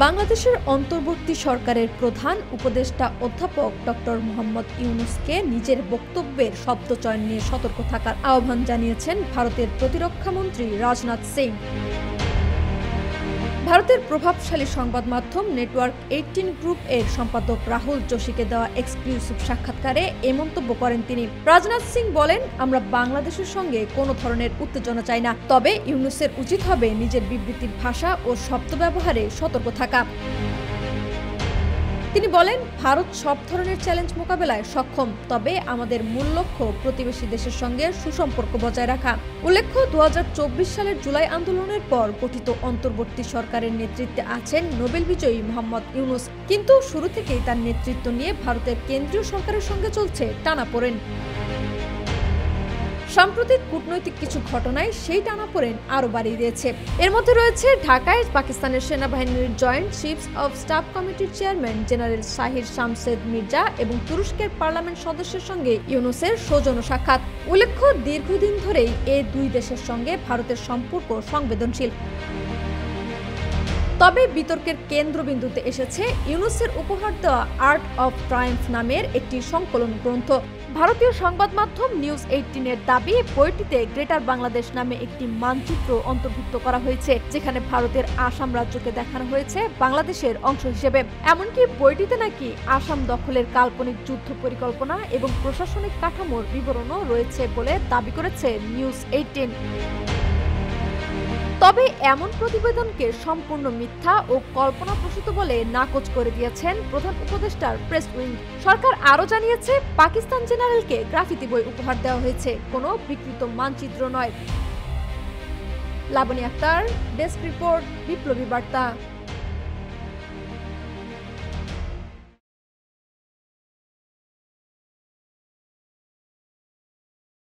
বাংলাদেশের অন্তর্বর্তী সরকারের প্রধান উপদেষ্টা অধ্যাপক ডক্টর মোহাম্মদ ইউনূসকে নিজের বক্তব্যের শব্দচয়ন নিয়ে সতর্ক থাকার আহ্বান জানিয়েছেন ভারতের প্রতিরক্ষামন্ত্রী রাজনাথ সিং। ভারতের প্রভাবশালী সংবাদ মাধ্যম নেটওয়ার্ক 18 গ্রুপ এর সম্পাদক রাহুল যোশীকে দেওয়া এক্সক্লুসিভ সাক্ষাৎকারে এ মন্তব্য করেন তিনি। রাজনাথ সিং বলেন, আমরা বাংলাদেশের সঙ্গে কোনো ধরনের উত্তেজনা চাই না, তবে ইউনূসের উচিত হবে নিজের বিবৃতির ভাষা ও শব্দ ব্যবহারে সতর্ক থাকা। তিনি বলেন, ভারত সব ধরনের চ্যালেঞ্জ মোকাবেলায় সক্ষম, তবে আমাদের মূল লক্ষ্য প্রতিবেশী দেশের সঙ্গে সুসম্পর্ক বজায় রাখা। উল্লেখ্য, 2024 সালের জুলাই আন্দোলনের পর গঠিত অন্তর্বর্তী সরকারের নেতৃত্বে আছেন নোবেল বিজয়ী মোহাম্মদ ইউনূস, কিন্তু শুরু থেকেই তার নেতৃত্ব নিয়ে ভারতের কেন্দ্রীয় সরকারের সঙ্গে চলছে টানাপোড়েন। সাম্প্রতিক কূটনৈতিক কিছু ঘটনায় সেই টানাপোড়েন আরও বাড়িয়ে দিয়েছে। এর মধ্যে রয়েছে ঢাকায় পাকিস্তানের সেনাবাহিনীর জয়েন্ট চিফস অব স্টাফ কমিটির চেয়ারম্যান জেনারেল শাহির শামশেদ মির্জা এবং তুরস্কের পার্লামেন্ট সদস্যের সঙ্গে ইউনূসের সৌজন্য সাক্ষাৎ। উল্লেখ্য, দীর্ঘদিন ধরেই এই দুই দেশের সঙ্গে ভারতের সম্পর্ক সংবেদনশীল। তবে বিতর্কের কেন্দ্রবিন্দুতে এসেছে ইউনূসের উপহার দেওয়া আর্ট অব ট্রায়াম্ফ নামের একটি সংকলন গ্রন্থ। ভারতীয় সংবাদ মাধ্যম নিউজ 18 এর দাবি, বইটিতে গ্রেটার বাংলাদেশ নামে একটি মানচিত্র অন্তর্ভুক্ত করা হয়েছে, যেখানে ভারতের আসাম রাজ্যকে দেখানো হয়েছে বাংলাদেশের অংশ হিসেবে। এমনকি বইটিতে নাকি আসাম দখলের কাল্পনিক যুদ্ধ পরিকল্পনা এবং প্রশাসনিক কাঠামোর বিবরণও রয়েছে বলে দাবি করেছে নিউজ 18। তবে এমন প্রতিবেদনকে সম্পূর্ণ মিথ্যা ও কল্পনাপ্রসূত বলে নাকচ করে দিয়েছেন প্রধান উপদেষ্টার প্রেস উইং। সরকার আরও জানিয়েছে, পাকিস্তান জেনারেলকে গ্রাফিতি বই উপহার দেওয়া হয়েছে, কোনো বিকৃত মানচিত্র নয়। লাবনী আক্তার, ডেস্ক রিপোর্ট, বিপ্লবী বার্তা।